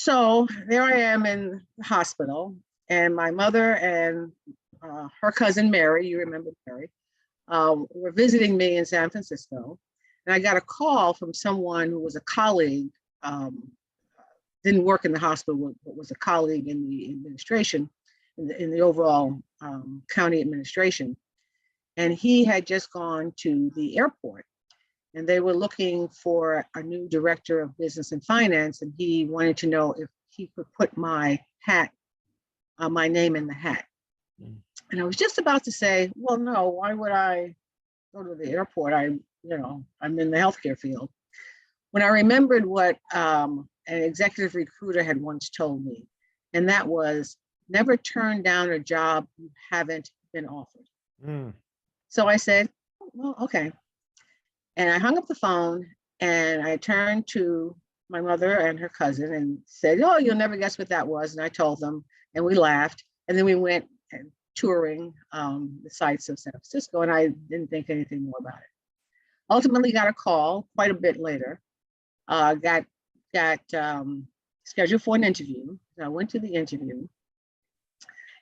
So there I am in the hospital, and my mother and her cousin Mary, you remember Mary, were visiting me in San Francisco. And I got a call from someone who was a colleague, um, didn't work in the hospital, but was a colleague in the administration, in the overall county administration. And he had just gone to the airport, and they were looking for a new director of business and finance. And he wanted to know if he could put my name in the hat. Mm. And I was just about to say, well, no, why would I go to the airport? I'm in the healthcare field. When I remembered what an executive recruiter had once told me, and that was never turn down a job you haven't been offered. Mm. So I said, well, okay. And I hung up the phone and I turned to my mother and her cousin and said, oh, you'll never guess what that was. And I told them, and we laughed. And then we went touring the sites of San Francisco, and I didn't think anything more about it. Ultimately got a call quite a bit later, got scheduled for an interview. I went to the interview,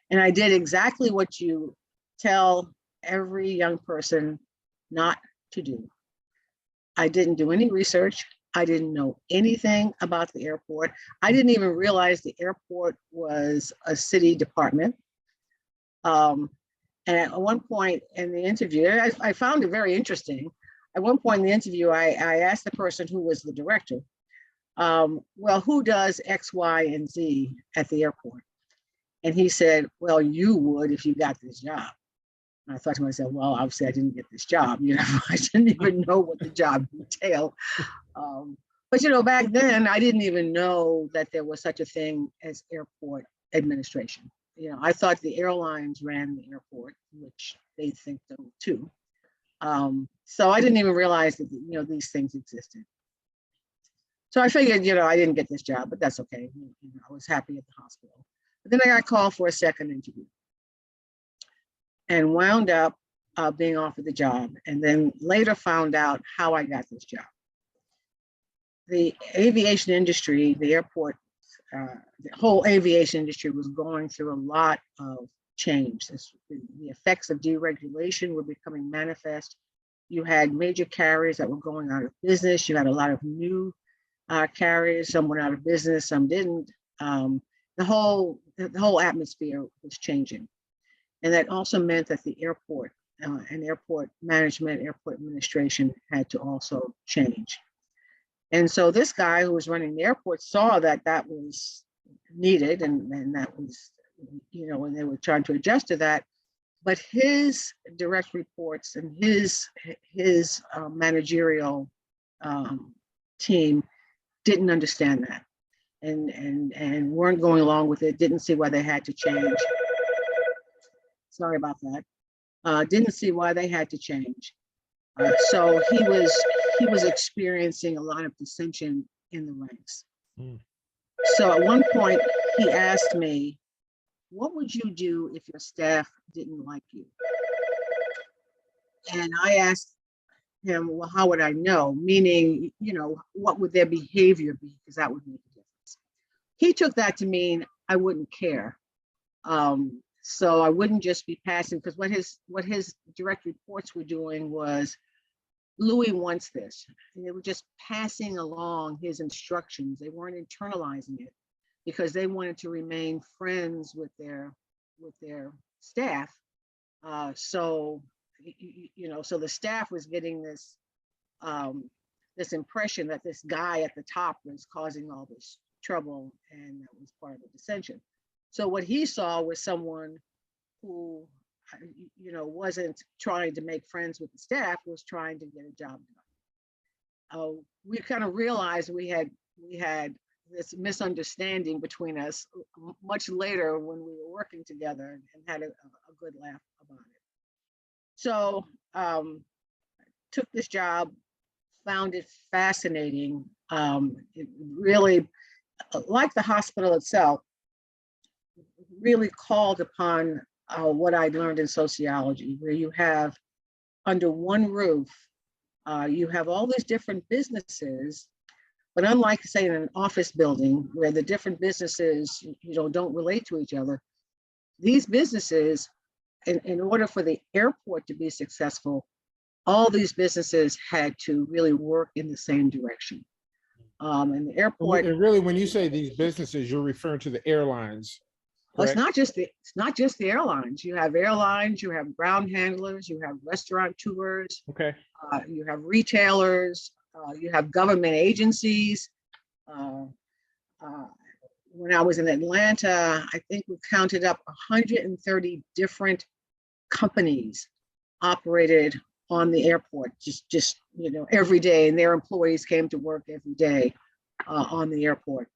and I did exactly what you tell every young person not to do. I didn't do any research. I didn't know anything about the airport. I didn't even realize the airport was a city department. And at one point in the interview, I found it very interesting. At one point in the interview, I asked the person who was the director, well, who does X, Y, and Z at the airport? And he said, well, you would if you got this job. And I thought to myself, well, obviously I didn't get this job. I didn't even know what the job entailed. But back then I didn't even know that there was such a thing as airport administration. I thought the airlines ran the airport, which they think so too. So I didn't even realize that these things existed. So I figured, I didn't get this job, but that's okay. I was happy at the hospital. But then I got called for a second interview, and wound up being offered the job, and then later found out how I got this job. The aviation industry, the airport, the whole aviation industry was going through a lot of change. The effects of deregulation were becoming manifest. You had major carriers that were going out of business. You had a lot of new carriers. Some went out of business, some didn't. The whole atmosphere was changing. And that also meant that the airport and airport management, airport administration had to also change. And so this guy who was running the airport saw that was needed, and that was, when they were trying to adjust to that. But his direct reports and his managerial team didn't understand that, and weren't going along with it, didn't see why they had to change. Sorry about that. Didn't see why they had to change. So he was experiencing a lot of dissension in the ranks. Mm. So at one point he asked me, what would you do if your staff didn't like you? And I asked him, well, how would I know? Meaning, what would their behavior be? Because that would make a difference. He took that to mean I wouldn't care. So I wouldn't just be passing, because what his direct reports were doing was, Louis wants this. And they were just passing along his instructions. They weren't internalizing it, because they wanted to remain friends with their staff. So the staff was getting this impression that this guy at the top was causing all this trouble, and that was part of the dissension. So what he saw was someone who, wasn't trying to make friends with the staff, was trying to get a job done. We kind of realized we had this misunderstanding between us much later when we were working together, and had a good laugh about it. So took this job, found it fascinating. It really, like the hospital itself, really called upon what I learned in sociology, where you have under one roof, you have all these different businesses, But unlike, say, in an office building where the different businesses, don't relate to each other, these businesses, in order for the airport to be successful, all these businesses had to really work in the same direction. And the airport. And really, when you say these businesses, you're referring to the airlines. Well, it's not just the airlines. You have airlines, you have ground handlers, you have restaurateurs, Okay. You have retailers, you have government agencies. When I was in Atlanta, I think we counted up 130 different companies operated on the airport, just every day, and their employees came to work every day on the airport,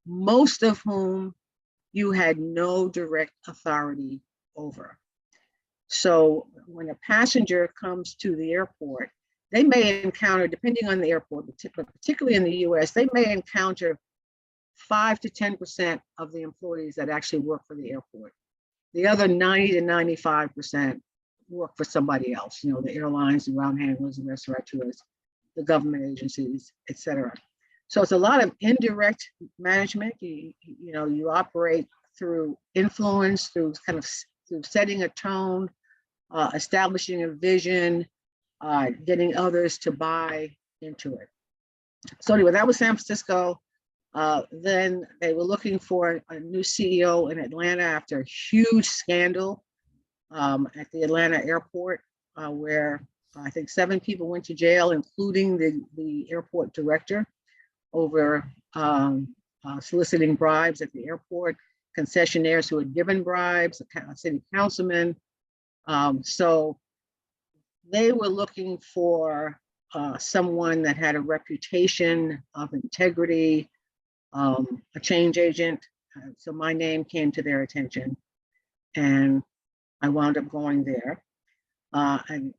most of whom you had no direct authority over. So when a passenger comes to the airport, they may encounter, depending on the airport, particularly in the US, they may encounter 5 to 10% of the employees that actually work for the airport. The other 90 to 95% work for somebody else, the airlines, the ground handlers, the restaurateurs, the government agencies, et cetera. So it's a lot of indirect management. You operate through influence, through setting a tone, establishing a vision, getting others to buy into it. So anyway, that was San Francisco. Then they were looking for a new CEO in Atlanta after a huge scandal at the Atlanta airport, where I think 7 people went to jail, including the airport director, over soliciting bribes at the airport, concessionaires who had given bribes, a city councilman. So they were looking for someone that had a reputation of integrity, a change agent. So my name came to their attention, and I wound up going there. And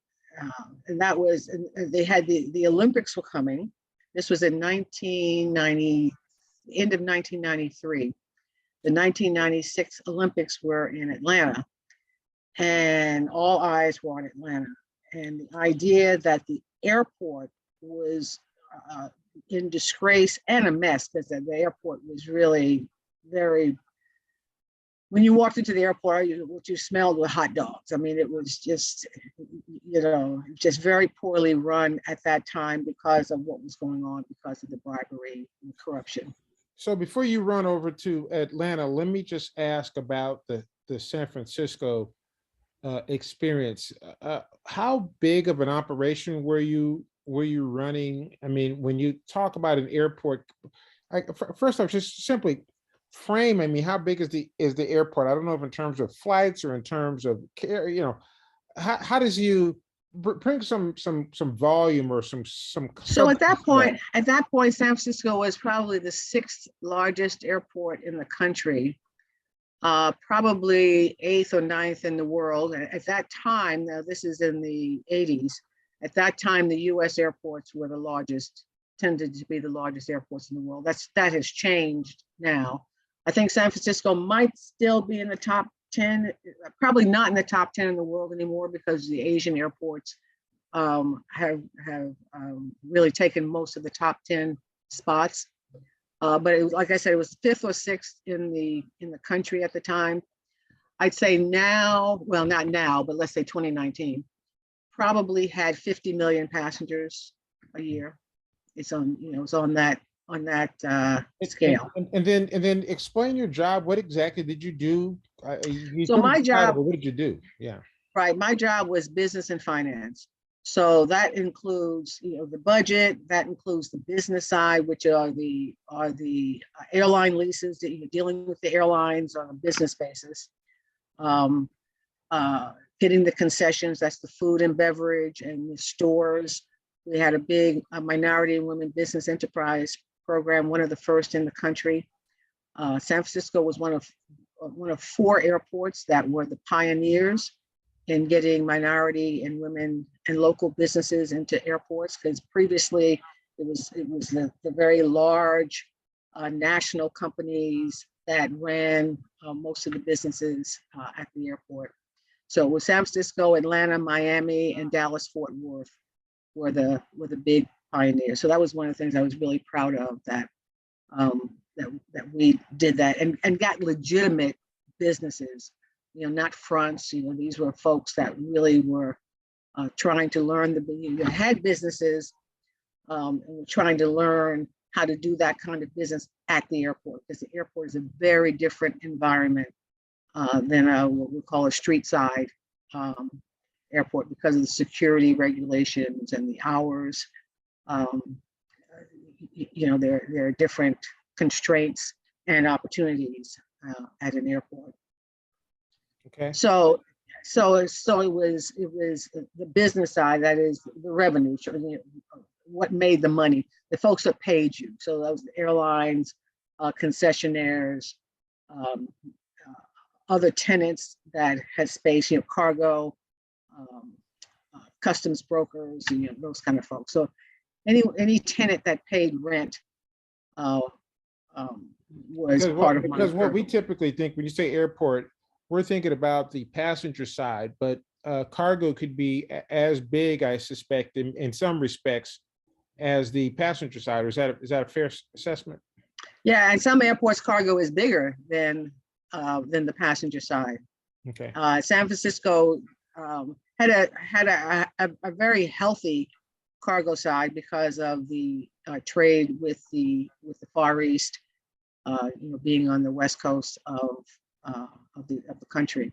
that was, and they had the Olympics were coming. This was in 1990, end of 1993. The 1996 Olympics were in Atlanta, and all eyes were on Atlanta. And the idea that the airport was in disgrace and a mess, because the airport was really very, when you walked into the airport, what you smelled were hot dogs. I mean, it was just, just very poorly run at that time because of what was going on, because of the bribery and corruption. So before you run over to Atlanta, let me just ask about the San Francisco experience. How big of an operation were you running? I mean, when you talk about an airport, first off, just simply frame, I mean, how big is the airport? I don't know if in terms of flights or in terms of care, how does you bring some volume or some. So at that point, San Francisco was probably the 6th largest airport in the country, probably 8th or 9th in the world. At that time, now this is in the 80s, at that time, the US airports were the largest, tended to be the largest airports in the world. That has changed now. I think San Francisco might still be in the top 10, probably not in the top 10 in the world anymore, because the Asian airports have really taken most of the top 10 spots. But it was, like I said, it was 5th or 6th in the country at the time. I'd say now, well, not now, but let's say 2019, probably had 50 million passengers a year. It's on, it's on that scale. And then explain your job. What exactly did you do? So my job, what did you do? Yeah. Right, my job was business and finance. So that includes, the budget. That includes the business side, which are the airline leases, that you're dealing with the airlines on a business basis. Getting the concessions, that's the food and beverage and the stores. We had a big minority and women business enterprise program, one of the first in the country. San Francisco was one of 4 airports that were the pioneers in getting minority and women and local businesses into airports, because previously it was the very large national companies that ran most of the businesses at the airport. So it was San Francisco, Atlanta, Miami, and Dallas Fort Worth were the big pioneers. So that was one of the things I was really proud of, that that we did that and got legitimate businesses, not fronts. These were folks that really were trying to learn had businesses, and were trying to learn how to do that kind of business at the airport, because the airport is a very different environment than what we call a street side airport, because of the security regulations and the hours. There are different constraints and opportunities at an airport. Okay. So it was the business side, that is the revenue, what made the money, the folks that paid you. So that was the airlines, concessionaires, other tenants that had space, cargo, customs brokers, those kind of folks. So any tenant that paid rent was part of my. Because what we typically think when you say airport, we're thinking about the passenger side, but cargo could be as big, I suspect, in some respects, as the passenger side. Or is that a fair assessment? Yeah, and some airports cargo is bigger than the passenger side. Okay. San Francisco had a very healthy cargo side because of the trade with the Far East, being on the west coast of the country.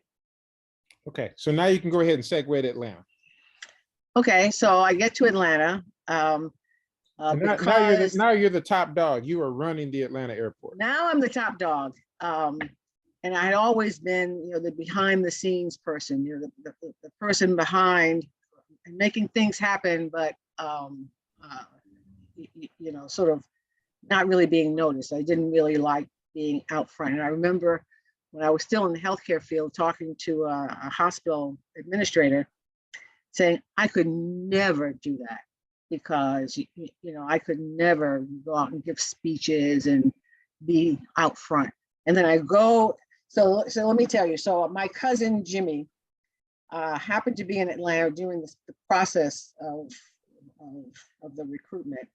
Okay, so now you can go ahead and segue to Atlanta. Okay, so I get to Atlanta. Now you're the top dog. You are running the Atlanta airport. Now I'm the top dog. And I had always been, the behind the scenes person, the person behind and making things happen, but sort of not really being noticed. I didn't really like being out front. And I remember when I was still in the healthcare field, talking to a hospital administrator, saying I could never do that, because I could never go out and give speeches and be out front. And then I go. So let me tell you. So my cousin Jimmy happened to be in Atlanta during the process of the recruitment,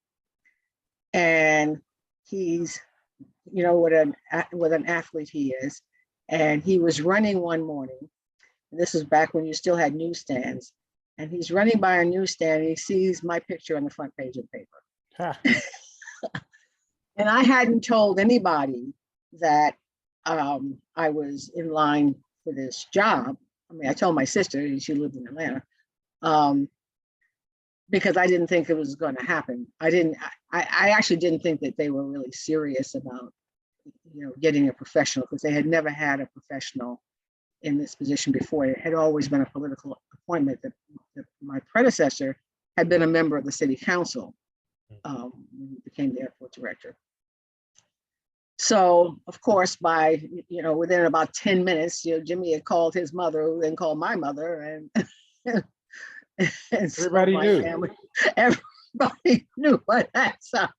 and he's, what an athlete he is, and he was running one morning. And this was back when you still had newsstands, and he's running by a newsstand, and he sees my picture on the front page of the paper. Huh. And I hadn't told anybody that I was in line for this job. I mean, I told my sister, and she lived in Atlanta, because I didn't think it was going to happen. I actually didn't think that they were really serious about, getting a professional, because they had never had a professional in this position before. It had always been a political appointment that my predecessor had been a member of the city council when he became the airport director. So, of course, by, within about 10 minutes, Jimmy had called his mother, who then called my mother, and everybody knew. Family, everybody knew at that time.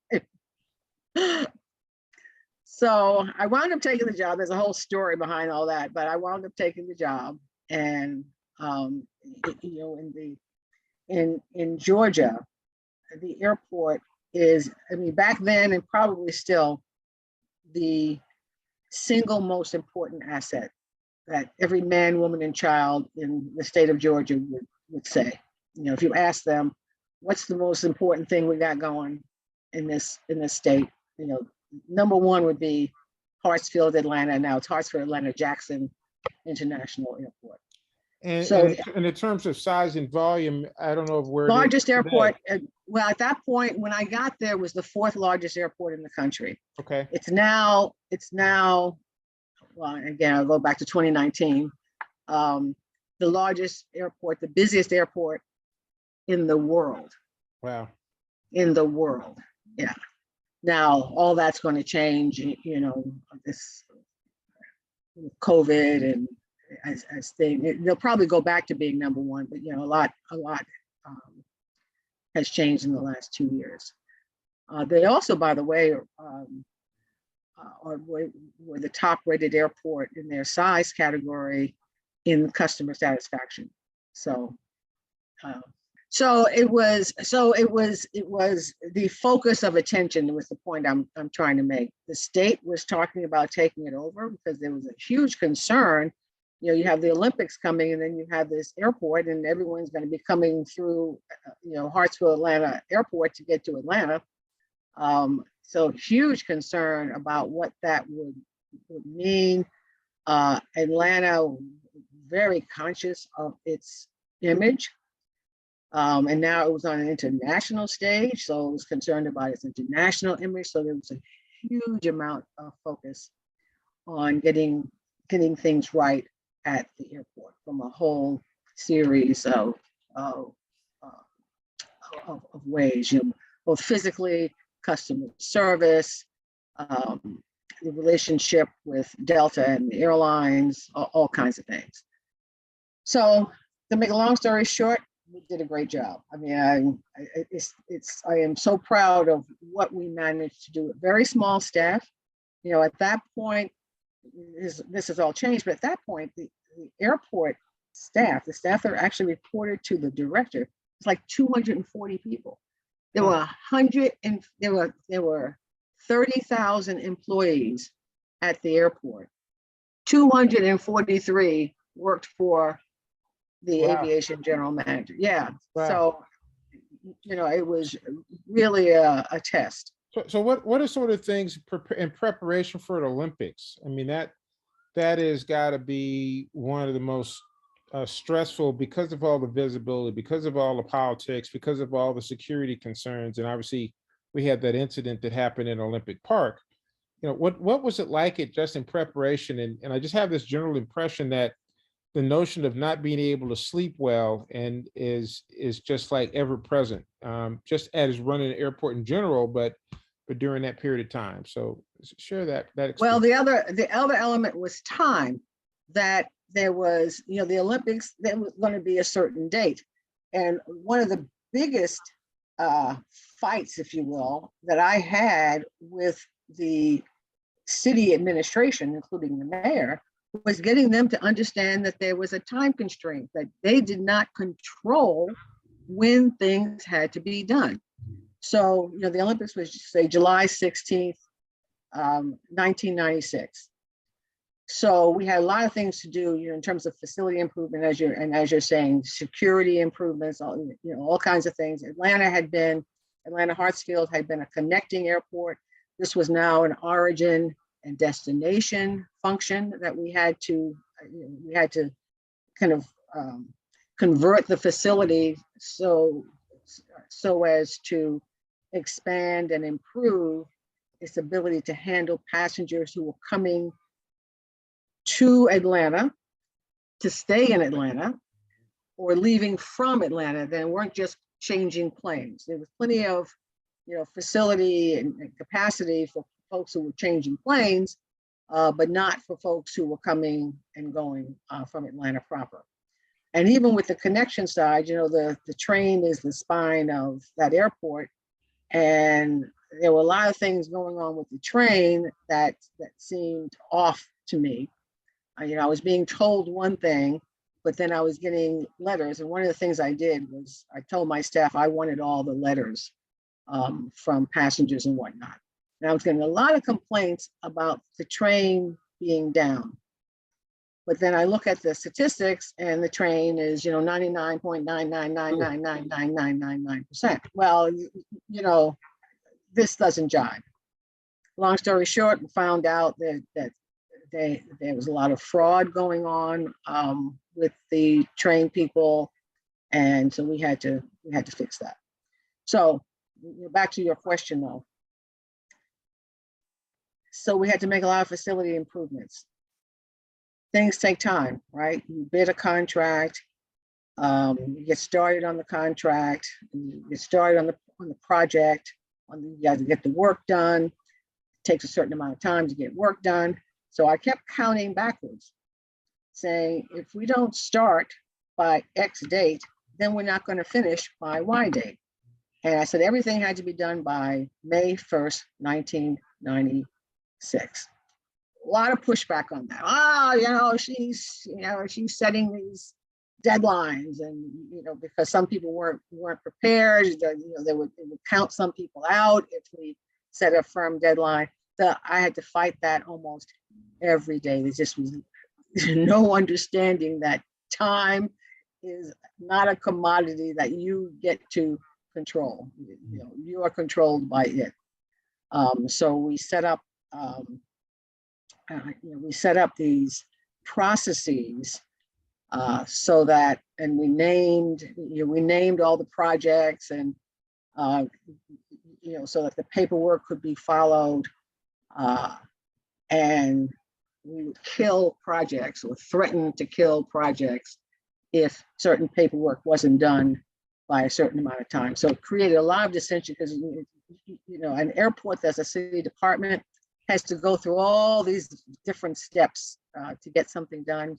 So I wound up taking the job. There's a whole story behind all that, but I wound up taking the job. And, in Georgia, the airport is, back then and probably still, the single most important asset that every man, woman, and child in the state of Georgia would say. If you ask them, what's the most important thing we got going in this state, number one would be Hartsfield, Atlanta. Now it's Hartsfield, Atlanta Jackson International Airport. And so, in terms of size and volume, I don't know where largest airport. Well, at that point, when I got there, was the 4th largest airport in the country. Okay. It's now. Well, again, I'll go back to 2019. The largest airport, the busiest airport in the world. Wow. In the world, yeah. Now all that's going to change. This COVID and as they'll probably go back to being number one, but a lot has changed in the last 2 years. They also, by the way, were the top rated airport in their size category in customer satisfaction. So So it was the focus of attention was the point I'm trying to make. The state was talking about taking it over because there was a huge concern. You know, you have the Olympics coming, and then you have this airport, and everyone's going to be coming through, Hartsfield Atlanta Airport to get to Atlanta. So huge concern about what that would mean. Atlanta very conscious of its image. And now it was on an international stage, so it was concerned about its international image. So there was a huge amount of focus on getting things right at the airport from a whole series of ways, both physically, customer service, the relationship with Delta and the airlines, all kinds of things. So to make a long story short, we did a great job. I mean, I am so proud of what we managed to do. A very small staff. At that point, this has all changed, but at that point, the airport staff, the staff that actually reported to the director, it's like 240 people. There were 30,000 employees at the airport. 243 worked for the Wow. aviation general manager. Yeah. Wow. So, it was really a test. So what are sort of things in preparation for the Olympics? I mean, that has got to be one of the most stressful because of all the visibility, because of all the politics, because of all the security concerns. And obviously we had that incident that happened in Olympic Park. What was it like just in preparation? And I just have this general impression that the notion of not being able to sleep well and is just like ever present, just as running an airport in general, but during that period of time. So share that experience. Well, the other element was time, that there was, the Olympics, there was going to be a certain date. And one of the biggest fights, if you will, that I had with the city administration, including the mayor, was getting them to understand that there was a time constraint, that they did not control when things had to be done. So, the Olympics was, say, July 16th, 1996. So we had a lot of things to do, in terms of facility improvement, as you're saying, security improvements, all kinds of things. Atlanta Hartsfield had been a connecting airport. This was now an origin and destination function that we had to kind of convert the facility so as to expand and improve its ability to handle passengers who were coming to Atlanta to stay in Atlanta or leaving from Atlanta. They weren't just changing planes. There was plenty of facility and capacity for folks who were changing planes, but not for folks who were coming and going from Atlanta proper. And even with the connection side, the train is the spine of that airport. And there were a lot of things going on with the train that seemed off to me. I was being told one thing, but then I was getting letters. And one of the things I did was I told my staff I wanted all the letters from passengers and whatnot. And I was getting a lot of complaints about the train being down. But then I look at the statistics and the train is, 99.999999999%. Well, this doesn't jive. Long story short, we found out that there was a lot of fraud going on with the train people. And so we had to fix that. So back to your question though. So we had to make a lot of facility improvements. Things take time, right? You bid a contract, you get started on the contract, you get started on the project, you got to get the work done. It takes a certain amount of time to get work done. So I kept counting backwards, saying, if we don't start by X date, then we're not going to finish by Y date. And I said everything had to be done by May 1st, 1996. A lot of pushback on that. She's setting deadlines, and because some people weren't prepared, they would count some people out if we set a firm deadline. I had to fight that almost every day. There just was no understanding that time is not a commodity that you get to control. You are controlled by it. So we set up these processes so that, and we named all the projects, and so that the paperwork could be followed, and we would kill projects or threaten to kill projects if certain paperwork wasn't done by a certain amount of time. So it created a lot of dissension because an airport that's a city department has to go through all these different steps to get something done.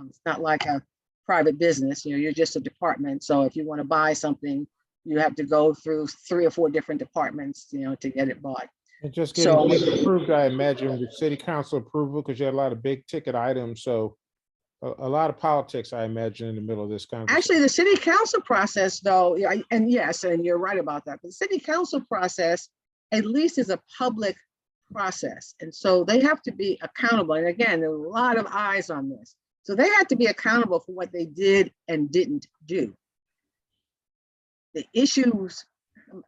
It's not like a private business, you're just a department. So if you want to buy something, you have to go through 3 or 4 different departments, to get it bought. And just getting things approved, I imagine, with city council approval, because you had a lot of big ticket items. So a lot of politics, I imagine, in the middle of this conversation. Actually, the city council process, though, and yes, and you're right about that, but the city council process at least is a public process. And so they have to be accountable. And again, there were a lot of eyes on this. So they had to be accountable for what they did and didn't do. The issues,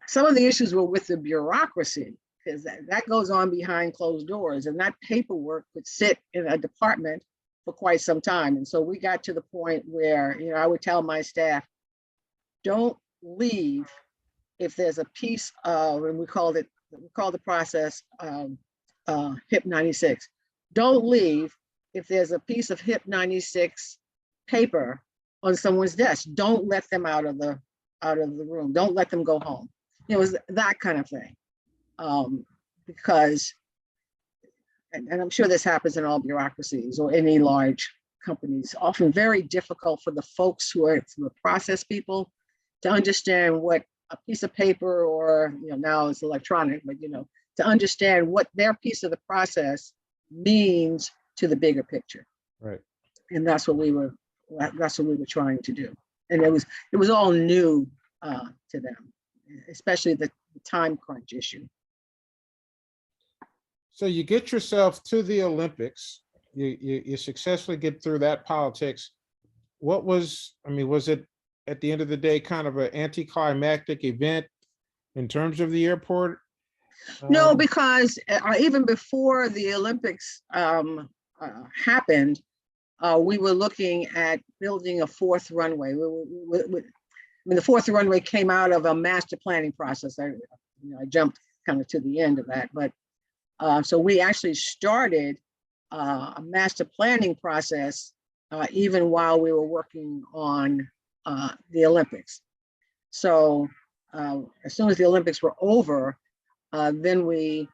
some of the issues were with the bureaucracy, because that goes on behind closed doors, and that paperwork would sit in a department for quite some time. And so we got to the point where, I would tell my staff, don't leave if there's a piece of, and we called the process HIP 96. Don't leave if there's a piece of HIP 96 paper on someone's desk. Don't let them out of the room. Don't let them go home. It was that kind of thing. Because, and I'm sure this happens in all bureaucracies or any large companies, often very difficult for the folks who are the process people to understand what a piece of paper, or now it's electronic, but to understand what their piece of the process means to the bigger picture. Right. And that's what we were trying to do. And it was all new to them, especially the time crunch issue. So you get yourself to the Olympics, you successfully get through that politics. Was it at the end of the day kind of an anticlimactic event in terms of the airport? No, because even before the Olympics happened, we were looking at building a 4th runway. The 4th runway came out of a master planning process. I jumped kind of to the end of that, but so we actually started a master planning process even while we were working on the Olympics. So as soon as the Olympics were over, then we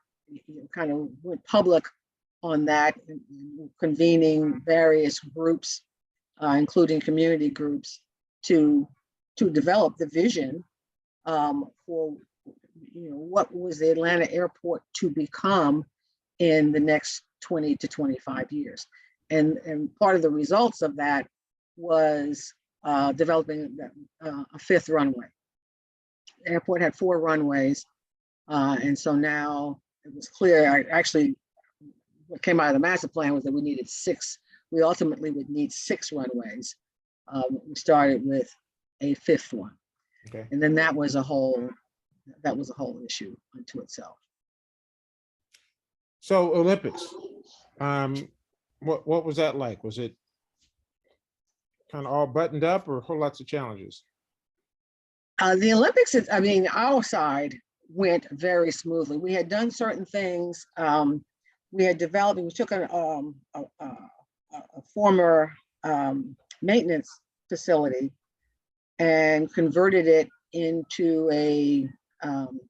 kind of went public on that, convening various groups, including community groups, to develop the vision for what was the Atlanta airport to become in the next 20 to 25 years. And part of the results of that was developing a 5th runway. The airport had 4 runways. And so now it was clear, what came out of the master plan was that we needed 6. We ultimately would need 6 runways. We started with a 5th one. Okay. And then that was a whole issue unto itself. So Olympics, what was that like? Was it kind of all buttoned up, or whole lots of challenges? The Olympics, our side went very smoothly. We had done certain things. We took a former maintenance facility and converted it into a kind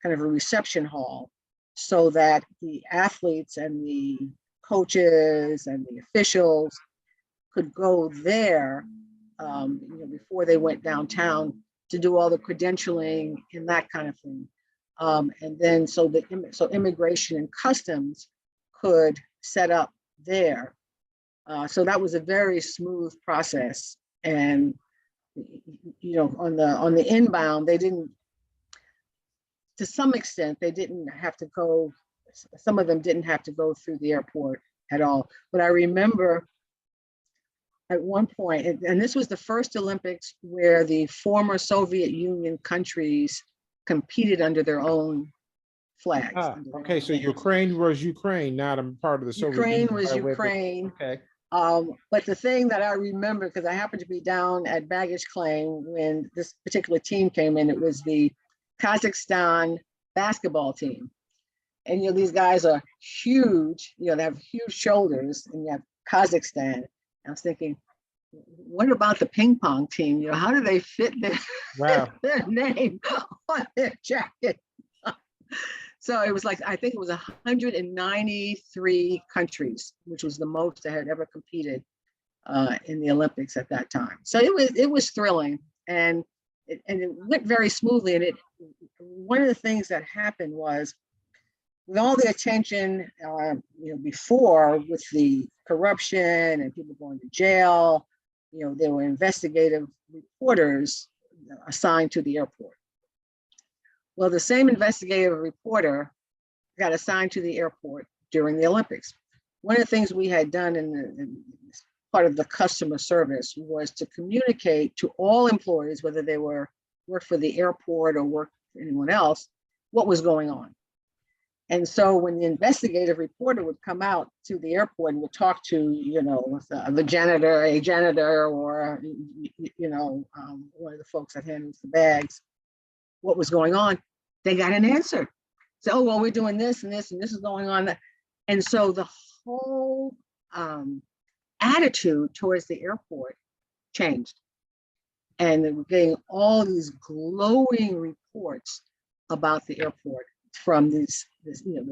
of a reception hall, so that the athletes and the coaches and the officials could go there before they went downtown to do all the credentialing and that kind of thing. And then so immigration and customs could set up there. So that was a very smooth process. And on the inbound, they didn't, to some extent, they didn't have to go. Some of them didn't have to go through the airport at all. But I remember at one point, and this was the first Olympics where the former Soviet Union countries competed under their own flags. Ah, okay, so Ukraine was Ukraine, not a part of the Soviet Ukraine Union was by way of- Ukraine. Okay. But the thing that I remember, because I happened to be down at baggage claim when this particular team came in, it was the Kazakhstan basketball team. And these guys are huge, they have huge shoulders, and you have Kazakhstan. I was thinking, what about the ping pong team? How do they fit Wow. their name on their jacket? So it was like, I think it was 193 countries, which was the most that had ever competed in the Olympics at that time. So it was thrilling, and it went very smoothly. And one of the things that happened was, with all the attention, before, with the corruption and people going to jail, there were investigative reporters assigned to the airport. Well, the same investigative reporter got assigned to the airport during the Olympics. One of the things we had done in part of the customer service was to communicate to all employees, whether they work for the airport or work for anyone else, what was going on. And so when the investigative reporter would come out to the airport and would talk to, the janitor, or, one of the folks that handles the bags, what was going on, they got an answer. So, oh, well, we're doing this and this, and this is going on. And so the whole attitude towards the airport changed. And they were getting all these glowing reports about the airport from the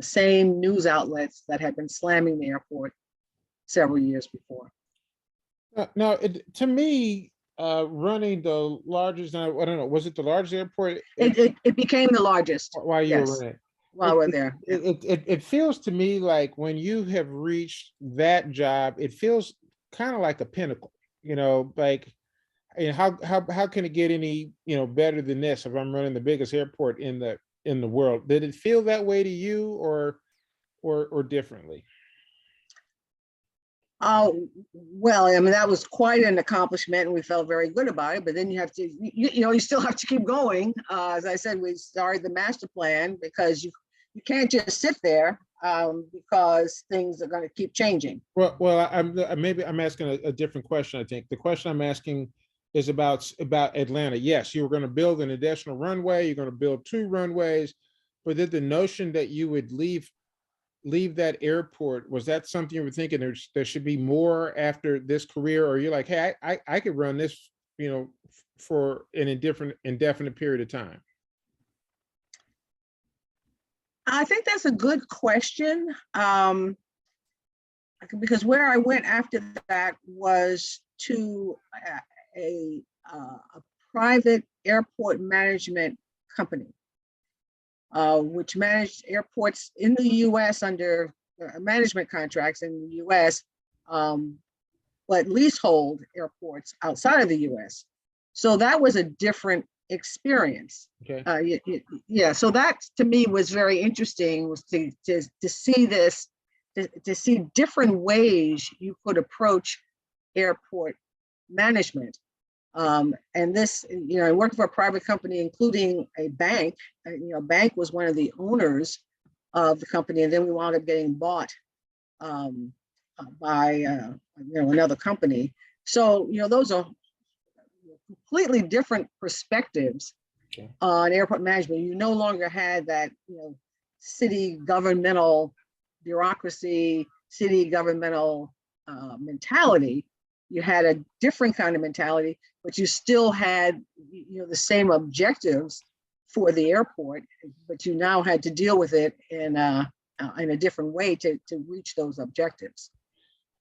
same news outlets that had been slamming the airport several years before. Now, to me, running the largest, I don't know, was it the largest airport? It became the largest. While you yes, were running. While we're there. It feels to me like when you have reached that job, it feels kind of like a pinnacle, like, how can it get any, better than this if I'm running the biggest airport in the world? Did it feel that way to you, or differently? Well, I mean, that was quite an accomplishment, and we felt very good about it. But then you have to, you still have to keep going. As I said, we started the master plan because you can't just sit there because things are going to keep changing. Well, maybe I'm asking a different question. I think the question I'm asking is about Atlanta. Yes, you were going to build an additional runway. You're going to build 2 runways, but did the notion that you would leave that airport, was that something you were thinking there should be more after this career, or you're like, hey, I could run this, for an indefinite period of time? I think that's a good question, because where I went after that was to a private airport management company, which managed airports in the U.S. under management contracts in the U.S., but leasehold airports outside of the U.S. So that was a different experience. Okay. Yeah. So that to me was very interesting, was to see this, to see different ways you could approach airport management. And this, I worked for a private company, including a bank. Bank was one of the owners of the company, and then we wound up getting bought by another company. So those are completely different perspectives on airport management. You no longer had that city governmental bureaucracy, city governmental mentality. You had a different kind of mentality, but you still had the same objectives for the airport, but you now had to deal with it in a different way to reach those objectives.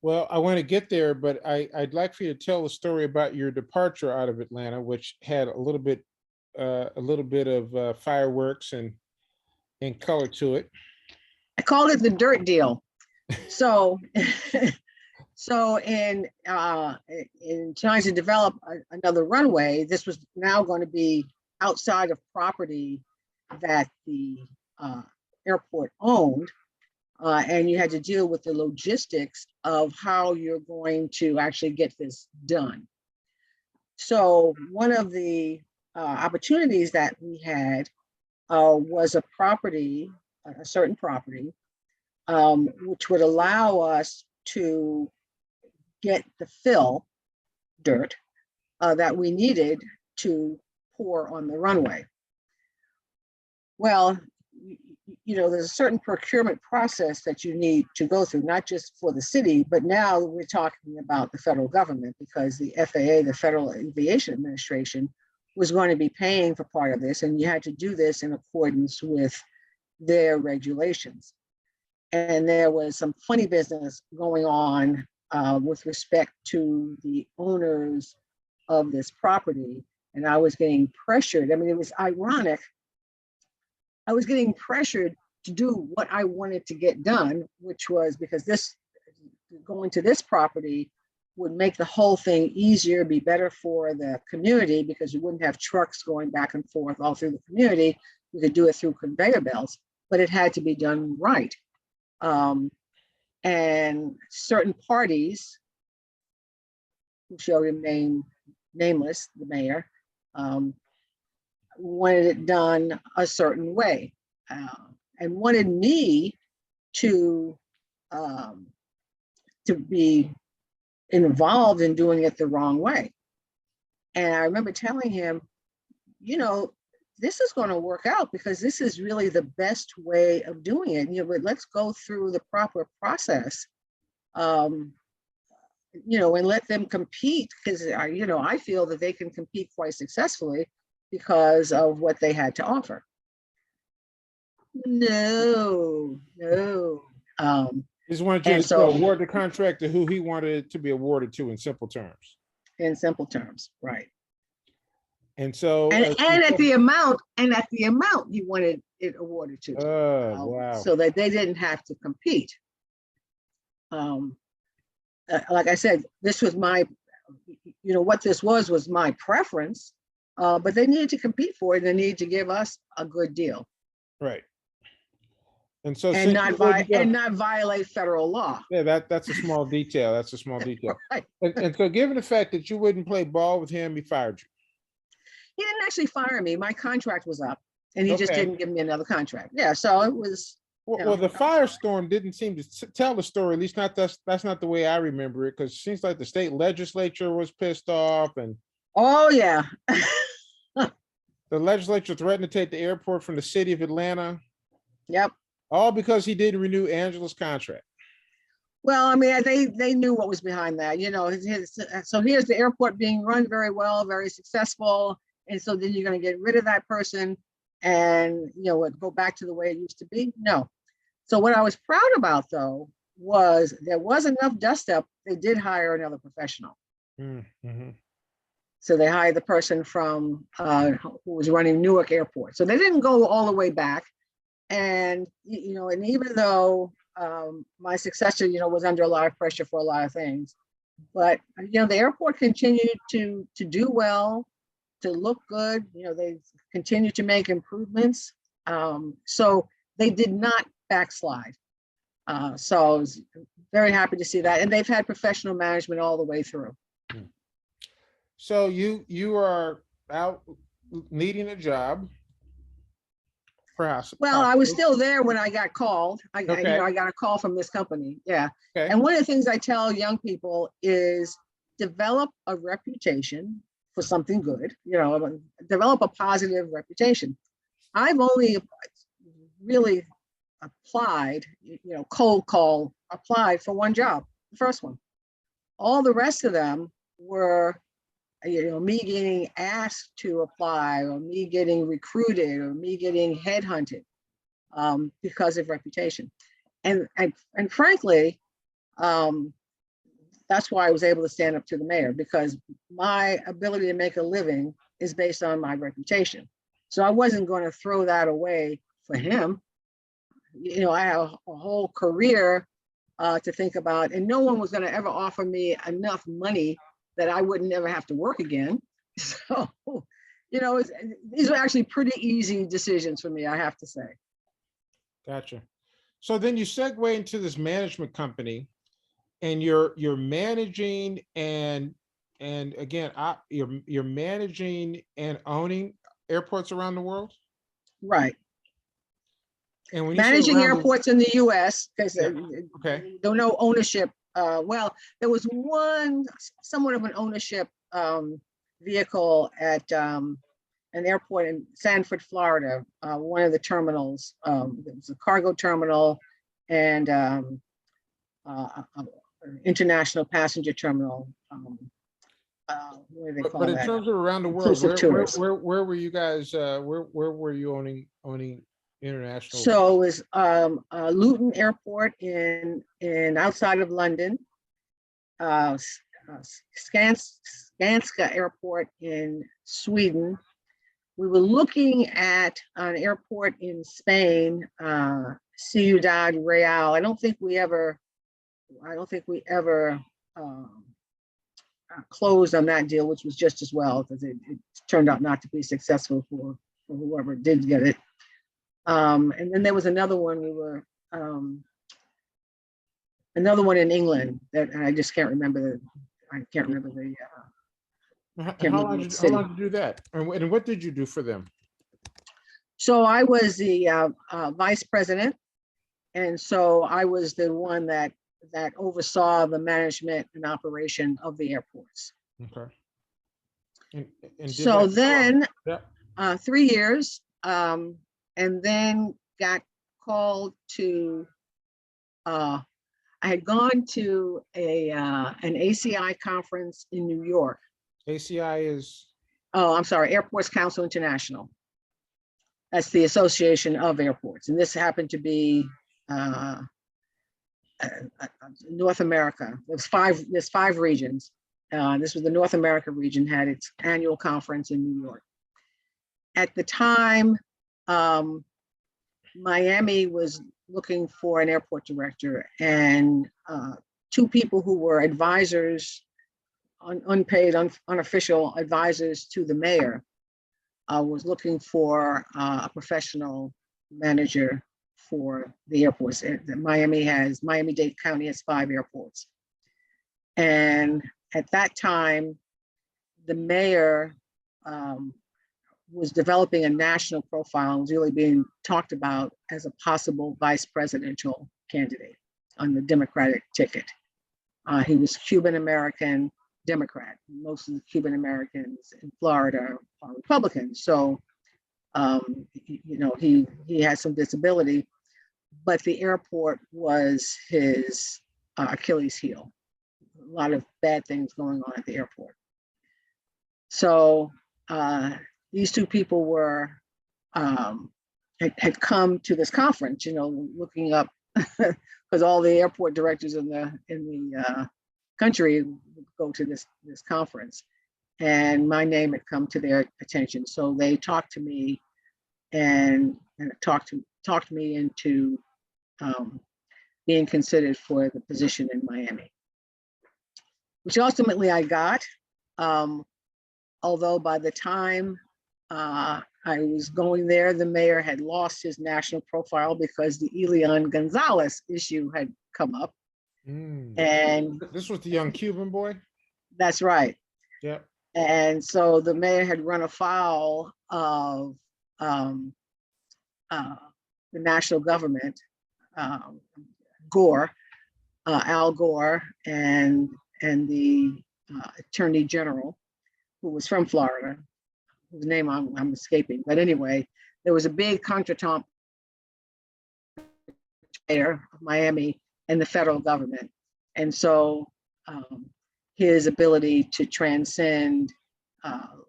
Well, I want to get there, but I'd like for you to tell a story about your departure out of Atlanta, which had a little bit of fireworks and color to it. I call it the dirt deal. So So in trying to develop another runway, this was now going to be outside of property that the airport owned. And you had to deal with the logistics of how you're going to actually get this done. So one of the opportunities that we had was a property, a certain property, which would allow us to get the fill, dirt, that we needed to pour on the runway. Well, there's a certain procurement process that you need to go through, not just for the city, but now we're talking about the federal government, because the FAA, the Federal Aviation Administration, was going to be paying for part of this, and you had to do this in accordance with their regulations. And there was some funny business going on with respect to the owners of this property, and I was getting pressured. I mean, it was ironic. I was getting pressured to do what I wanted to get done, which was because going to this property would make the whole thing easier, be better for the community, because you wouldn't have trucks going back and forth all through the community. You could do it through conveyor belts, but it had to be done right. And certain parties, who shall remain nameless, the mayor, wanted it done a certain way, and wanted me to be involved in doing it the wrong way. And I remember telling him, this is going to work out, because this is really the best way of doing it. But let's go through the proper process, and let them compete, because I feel that they can compete quite successfully because of what they had to offer. No. He just wanted you to award the contract to who he wanted it to be awarded to, in simple terms. In simple terms, right. And so, and at the amount he wanted it awarded to. Wow. So that they didn't have to compete. Like I said, this was my, what this was my preference, but they needed to compete for it. They needed to give us a good deal. Right. And so, and not violate federal law. Yeah, that's a small detail. That's a small detail. Right. And so, given the fact that you wouldn't play ball with him, he fired you. He didn't actually fire me. My contract was up, and he just didn't give me another contract. Yeah, so it was. Well, the firestorm didn't seem to tell the story. At least that's not the way I remember it, because it seems like the state legislature was pissed off, and oh yeah, the legislature threatened to take the airport from the city of Atlanta. Yep. All because he didn't renew Angela's contract. Well, I mean, they knew what was behind that. So here's the airport being run very well, very successful, and so then you're going to get rid of that person and go back to the way it used to be. No. So what I was proud about, though, was there was enough dust up. They did hire another professional. Mm-hmm. So they hired the person from who was running Newark Airport. So they didn't go all the way back. And and even though my successor, was under a lot of pressure for a lot of things, but the airport continued to do well, to look good. They continued to make improvements. So they did not backslide. So I was very happy to see that. And they've had professional management all the way through. So you are out needing a job. Perhaps. Well, I was still there when I got called. I got a call from this company. Yeah. Okay. And one of the things I tell young people is develop a reputation for something good, develop a positive reputation. I've only really applied, cold call applied for one job, the first one. All the rest of them were me getting asked to apply, or me getting recruited, or me getting headhunted because of reputation. And frankly, that's why I was able to stand up to the mayor, because my ability to make a living is based on my reputation. So I wasn't going to throw that away for him. I have a whole career to think about, and no one was going to ever offer me enough money that I wouldn't ever have to work again. So, these were actually pretty easy decisions for me, I have to say. Gotcha. So then you segue into this management company, and you're managing and again, you're managing and owning airports around the world. Right. And when you say Managing around airports in the US, because Yeah, okay. don't know ownership. Well, there was one somewhat of an ownership vehicle at an airport in Sanford, Florida, one of the terminals. It was a cargo terminal and international passenger terminal. What do they call But in that? terms of around the world, Inclusive tours. where were you guys? Where were you owning international? So it was Luton Airport in outside of London, Skanska Airport in Sweden. We were looking at an airport in Spain, Ciudad Real. I don't think we ever closed on that deal, which was just as well, because it turned out not to be successful for whoever did get it. And then there was another one another one in England that I just can't remember I can't remember the How long did you do that? And what did you do for them? So I was the vice president, and so I was the one that oversaw the management and operation of the airports. Okay. And so then yeah. 3 years, and then got called to I had gone to an ACI conference in New York. ACI is? Oh, I'm sorry, Airports Council International. That's the Association of Airports. And this happened to be North America. There's 5 regions. This was the North America region, had its annual conference in New York. At the time, Miami was looking for an airport director, and 2 people who were advisors, unpaid, unofficial advisors to the mayor, was looking for a professional manager for the airports. Miami-Dade County has 5 airports. And at that time, the mayor was developing a national profile and was really being talked about as a possible vice presidential candidate on the Democratic ticket. He was Cuban-American Democrat. Most of the Cuban Americans in Florida are Republicans. So, he had some disability, but the airport was his Achilles heel. A lot of bad things going on at the airport. So these 2 people were had come to this conference, looking up because all the airport directors in the country would go to this conference, and my name had come to their attention. So they talked to me and talked me into being considered for the position in Miami, which ultimately I got. Although by the time I was going there, the mayor had lost his national profile because the Elian Gonzalez issue had come up. And this was the young Cuban boy? That's right. Yeah. And so the mayor had run afoul of the national government, Gore, Al Gore, and the Attorney General, who was from Florida, whose name I'm escaping. But anyway, there was a big contretemps mayor of Miami and the federal government. And so his ability to transcend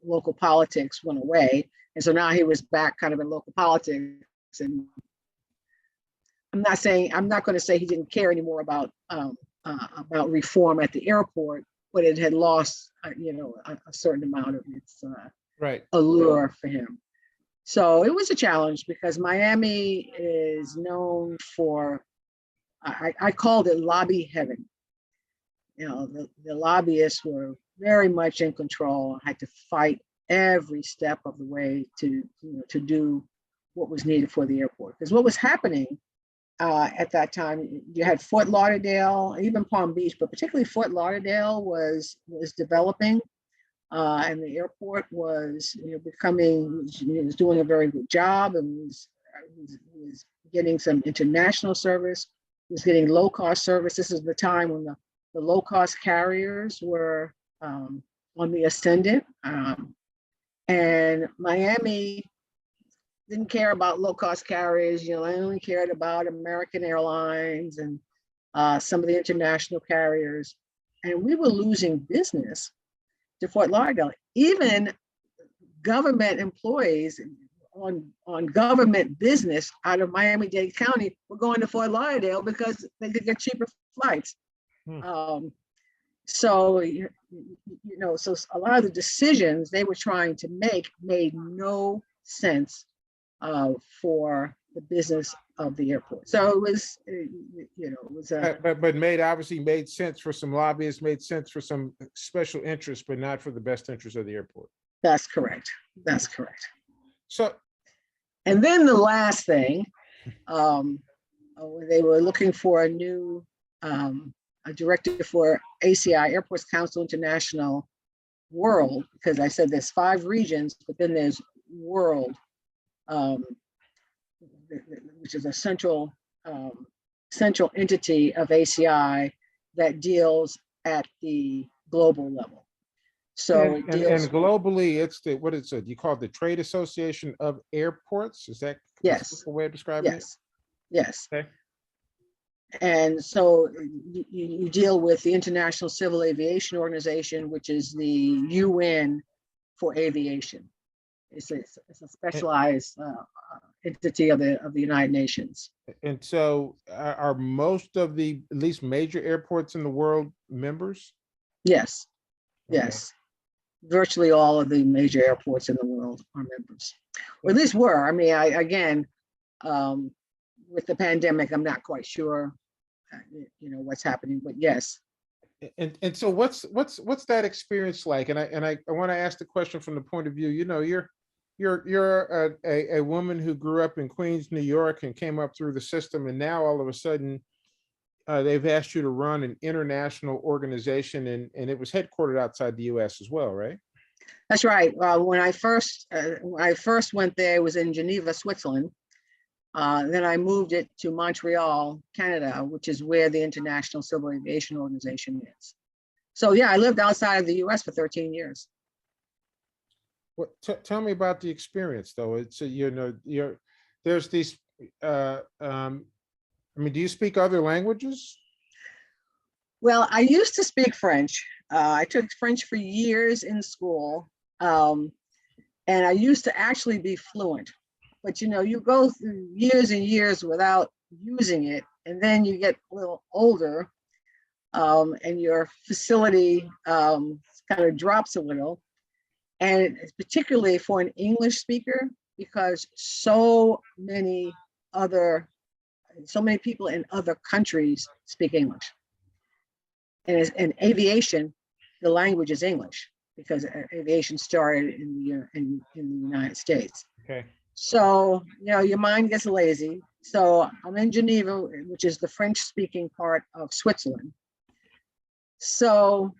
local politics went away. And so now he was back kind of in local politics. And I'm not going to say he didn't care anymore about reform at the airport, but it had lost, a certain amount of its allure for him. So it was a challenge because Miami is known for I called it lobby heaven. You know, the lobbyists were very much in control. I had to fight every step of the way to, to do what was needed for the airport. Because what was happening at that time, you had Fort Lauderdale, even Palm Beach, but particularly Fort Lauderdale was developing, and the airport was, was doing a very good job, and was getting some international service, was getting low cost service. This is the time when the low cost carriers were on the ascendant, and Miami didn't care about low cost carriers. I only cared about American Airlines and some of the international carriers. And we were losing business to Fort Lauderdale. Even government employees on government business out of Miami-Dade County were going to Fort Lauderdale because they could get cheaper flights. So, so a lot of the decisions they were trying to make made no sense for the business of the airport. So it was, but obviously made sense for some lobbyists, made sense for some special interests, but not for the best interest of the airport. That's correct. That's correct. So, and then the last thing, they were looking for a new a director for ACI, Airports Council International World, because I said there's 5 regions, but then there's World, which is a central entity of ACI that deals at the global level. So and globally, it's what is it? You call it the Trade Association of Airports? Is that yes? A way of describing it? Yes. Okay. And so you deal with the International Civil Aviation Organization, which is the UN for aviation. It's a specialized entity of the United Nations. And so are most of the at least major airports in the world members? Yes. Okay. Yes. Virtually all of the major airports in the world are members, or at least were. I mean, with the pandemic, I'm not quite sure, what's happening, but yes. And so what's that experience like? And I want to ask the question from the point of view, you're a woman who grew up in Queens, New York, and came up through the system, and now all of a sudden they've asked you to run an international organization, and it was headquartered outside the U.S. as well, right? That's right. When I first went there, it was in Geneva, Switzerland. Then I moved it to Montreal, Canada, which is where the International Civil Aviation Organization is. So yeah, I lived outside of the U.S. for 13 years. Well, tell me about the experience, though. It's there's these. Do you speak other languages? Well, I used to speak French. I took French for years in school, and I used to actually be fluent. But you go through years and years without using it, and then you get a little older, and your facility kind of drops a little. And it's particularly for an English speaker, because so many people in other countries speak English. And in aviation, the language is English, because aviation started in the United States. Okay. So, your mind gets lazy. So I'm in Geneva, which is the French-speaking part of Switzerland. So,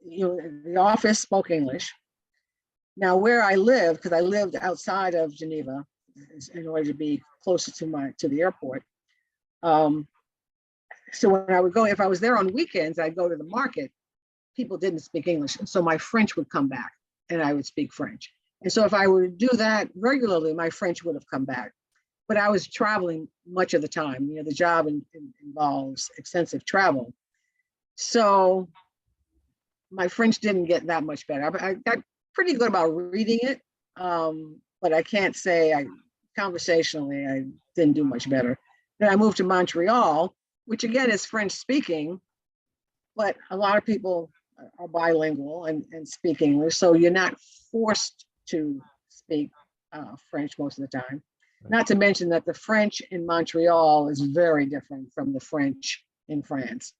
the office spoke English. Now, where I live, because I lived outside of Geneva in order to be closer to the airport. So when I would go, if I was there on weekends, I'd go to the market. People didn't speak English, and so my French would come back, and I would speak French. And so if I were to do that regularly, my French would have come back. But I was traveling much of the time. The job involves extensive travel. So my French didn't get that much better. I got pretty good about reading it, but I can't say conversationally, I didn't do much better. Then I moved to Montreal, which again is French speaking, but a lot of people are bilingual and speak English. So you're not forced to speak French most of the time. Not to mention that the French in Montreal is very different from the French in France.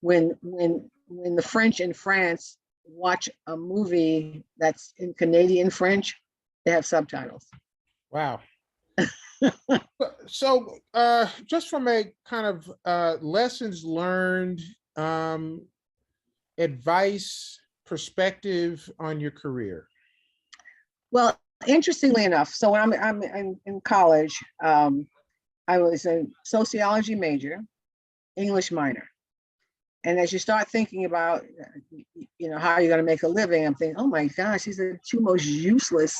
When the French in France watch a movie that's in Canadian French, they have subtitles. Wow. So just from a kind of lessons learned, advice, perspective on your career. Well, interestingly enough, so when I'm in college, I was a sociology major, English minor. And as you start thinking about, how you're going to make a living, I'm thinking, oh my gosh, these are the two most useless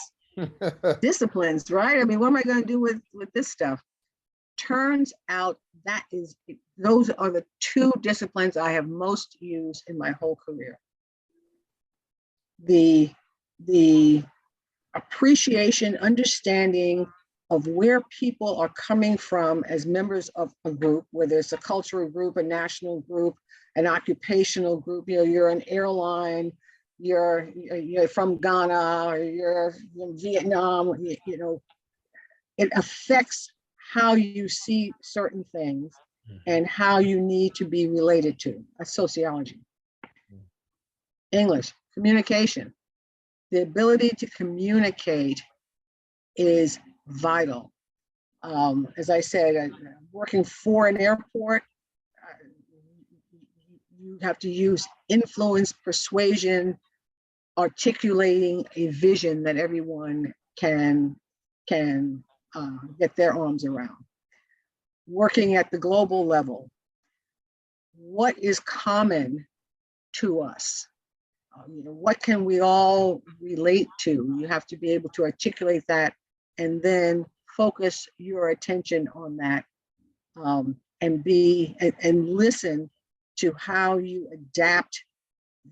disciplines, right? I mean, what am I going to do with this stuff? Turns out those are the two disciplines I have most used in my whole career. The appreciation, understanding of where people are coming from as members of a group, whether it's a cultural group, a national group, an occupational group. You're an airline, you're from Ghana, or you're from Vietnam. It affects how you see certain things and how you need to be related to. That's sociology. English, communication. The ability to communicate is vital. As I said, working for an airport, you have to use influence, persuasion, articulating a vision that everyone can get their arms around. Working at the global level, what is common to us? What can we all relate to? You have to be able to articulate that and then focus your attention on that, and listen to how you adapt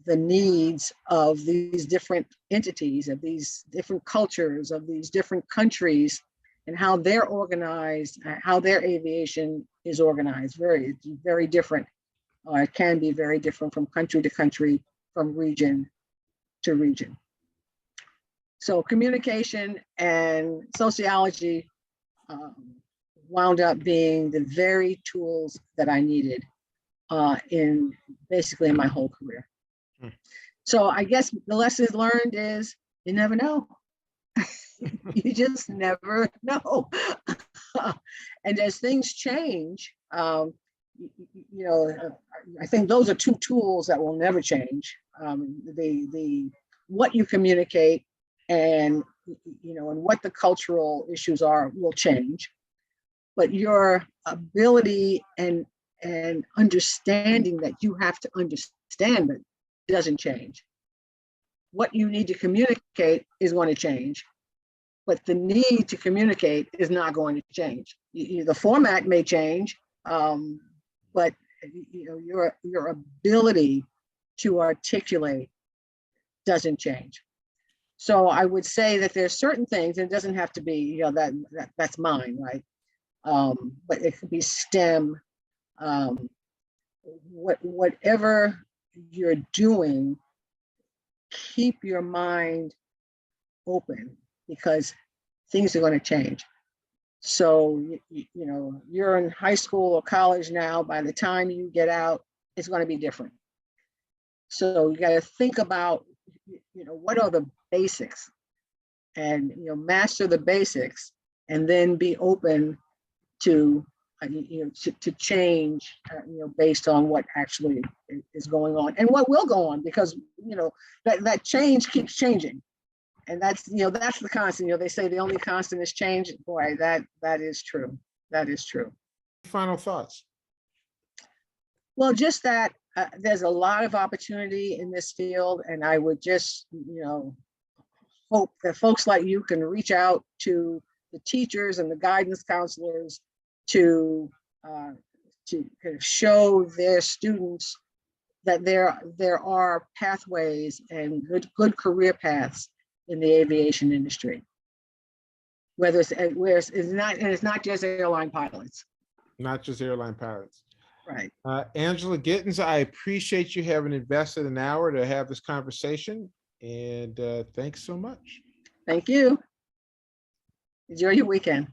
the needs of these different entities, of these different cultures, of these different countries, and how they're organized, how their aviation is organized. Very different. It can be very different from country to country, from region to region. So communication and sociology wound up being the very tools that I needed in my whole career. So I guess the lessons learned is you never know. You just never know. And as things change, I think those are two tools that will never change. The what you communicate and and what the cultural issues are will change, but your ability and understanding that you have to understand it doesn't change. What you need to communicate is going to change, but the need to communicate is not going to change. The format may change, but your ability to articulate doesn't change. So I would say that there's certain things, and it doesn't have to be that's mine, right? But it could be STEM. Whatever you're doing, keep your mind open because things are going to change. So, you're in high school or college now. By the time you get out, it's going to be different. So you got to think about, what are the basics, and master the basics, and then be open to to change, based on what actually is going on and what will go on, because that change keeps changing, and that's the constant. They say the only constant is change. Boy, that is true. That is true. Final thoughts. Well, just that there's a lot of opportunity in this field, and I would just hope that folks like you can reach out to the teachers and the guidance counselors to kind of show their students that there are pathways and good career paths in the aviation industry. Where it's not just airline pilots. Not just airline pilots. Right. Angela Gittens, I appreciate you having invested an hour to have this conversation, and thanks so much. Thank you. Enjoy your weekend.